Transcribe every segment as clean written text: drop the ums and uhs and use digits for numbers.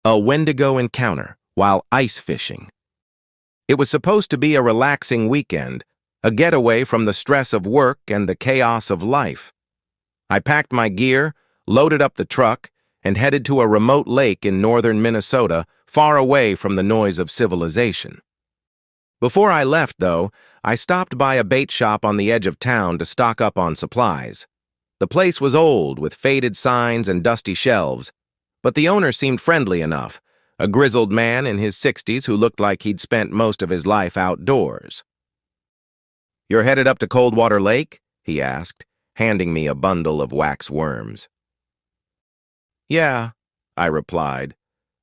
A Wendigo encounter while ice fishing. It was supposed to be a relaxing weekend, a getaway from the stress of work and the chaos of life. I packed my gear, loaded up the truck, and headed to a remote lake in northern Minnesota, far away from the noise of civilization. Before I left, though, I stopped by a bait shop on the edge of town to stock up on supplies. The place was old, with faded signs and dusty shelves, but the owner seemed friendly enough, a grizzled man in his 60s who looked like he'd spent most of his life outdoors. "You're headed up to Coldwater Lake?" he asked, handing me a bundle of wax worms. "Yeah," I replied,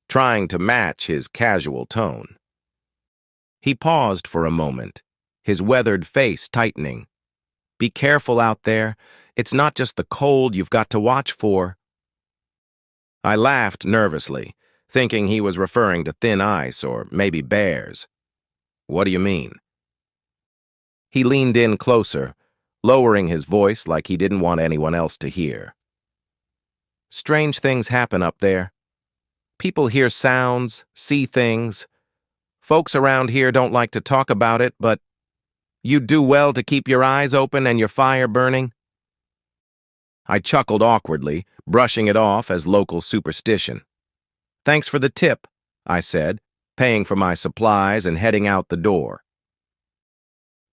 trying to match his casual tone. He paused for a moment, his weathered face tightening. "Be careful out there. It's not just the cold you've got to watch for." I laughed nervously, thinking he was referring to thin ice or maybe bears. "What do you mean?" He leaned in closer, lowering his voice like he didn't want anyone else to hear. "Strange things happen up there. People hear sounds, see things. Folks around here don't like to talk about it, but you'd do well to keep your eyes open and your fire burning." I chuckled awkwardly, brushing it off as local superstition. "Thanks for the tip," I said, paying for my supplies and heading out the door.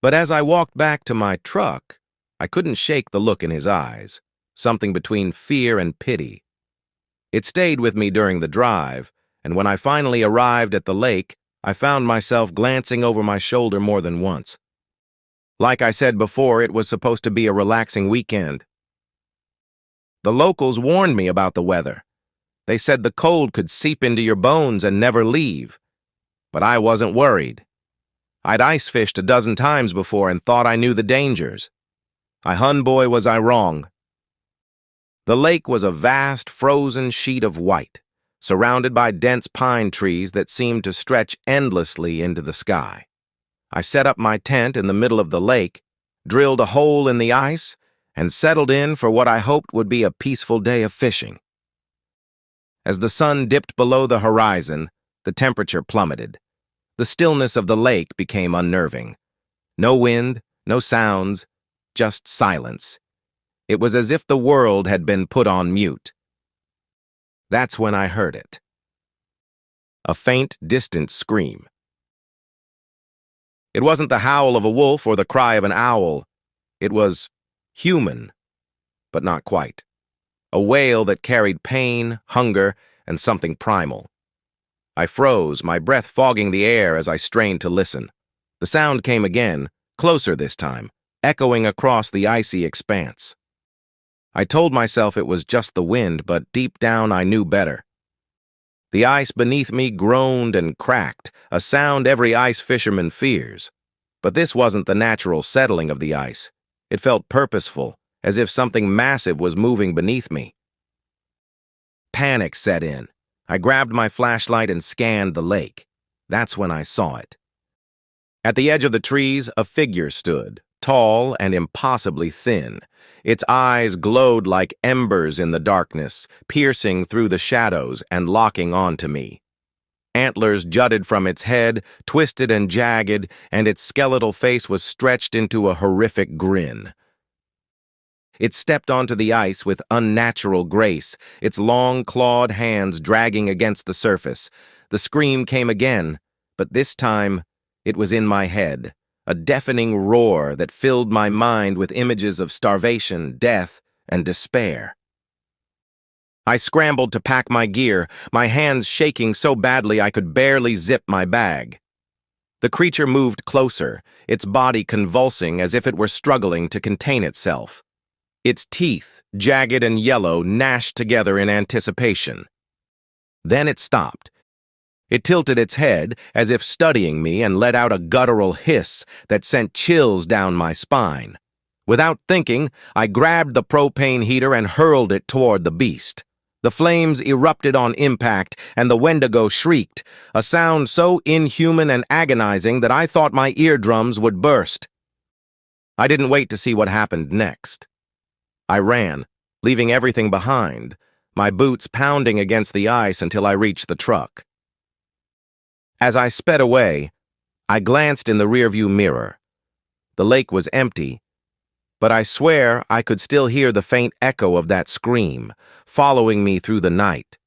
But as I walked back to my truck, I couldn't shake the look in his eyes, something between fear and pity. It stayed with me during the drive, and when I finally arrived at the lake, I found myself glancing over my shoulder more than once. Like I said before, it was supposed to be a relaxing weekend. The locals warned me about the weather. They said the cold could seep into your bones and never leave. But I wasn't worried. I'd ice fished a dozen times before and thought I knew the dangers. Boy, was I wrong. The lake was a vast, frozen sheet of white, surrounded by dense pine trees that seemed to stretch endlessly into the sky. I set up my tent in the middle of the lake, drilled a hole in the ice, and settled in for what I hoped would be a peaceful day of fishing. As the sun dipped below the horizon, the temperature plummeted. The stillness of the lake became unnerving. No wind, no sounds, just silence. It was as if the world had been put on mute. That's when I heard it. A faint, distant scream. It wasn't the howl of a wolf or the cry of an owl. It was human, but not quite. A wail that carried pain, hunger, and something primal. I froze, my breath fogging the air as I strained to listen. The sound came again, closer this time, echoing across the icy expanse. I told myself it was just the wind, but deep down I knew better. The ice beneath me groaned and cracked, a sound every ice fisherman fears. But this wasn't the natural settling of the ice. It felt purposeful, as if something massive was moving beneath me. Panic set in. I grabbed my flashlight and scanned the lake. That's when I saw it. At the edge of the trees, a figure stood, tall and impossibly thin. Its eyes glowed like embers in the darkness, piercing through the shadows and locking onto me. Antlers jutted from its head, twisted and jagged, and its skeletal face was stretched into a horrific grin. It stepped onto the ice with unnatural grace, its long, clawed hands dragging against the surface. The scream came again, but this time it was in my head, a deafening roar that filled my mind with images of starvation, death, and despair. I scrambled to pack my gear, my hands shaking so badly I could barely zip my bag. The creature moved closer, its body convulsing as if it were struggling to contain itself. Its teeth, jagged and yellow, gnashed together in anticipation. Then it stopped. It tilted its head, as if studying me, and let out a guttural hiss that sent chills down my spine. Without thinking, I grabbed the propane heater and hurled it toward the beast. The flames erupted on impact, and the Wendigo shrieked, a sound so inhuman and agonizing that I thought my eardrums would burst. I didn't wait to see what happened next. I ran, leaving everything behind, my boots pounding against the ice until I reached the truck. As I sped away, I glanced in the rearview mirror. The lake was empty, but I swear I could still hear the faint echo of that scream, following me through the night.